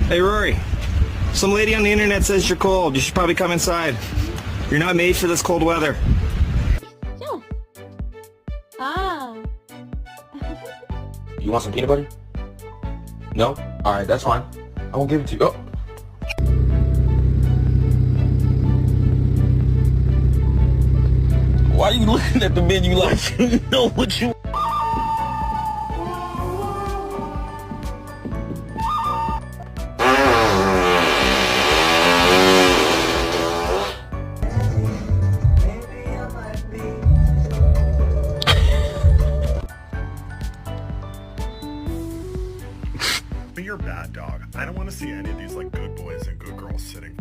Hey, Rory. Some lady on the internet says you're cold. You should probably come inside. You're not made for this cold weather. Yeah. Ah. You want some peanut butter? No? Alright, that's fine. I won't give it to you. Oh. Why are you looking at the menu like you know what you... You're a bad dog. I don't want to see any of these like good boys and good girls sitting.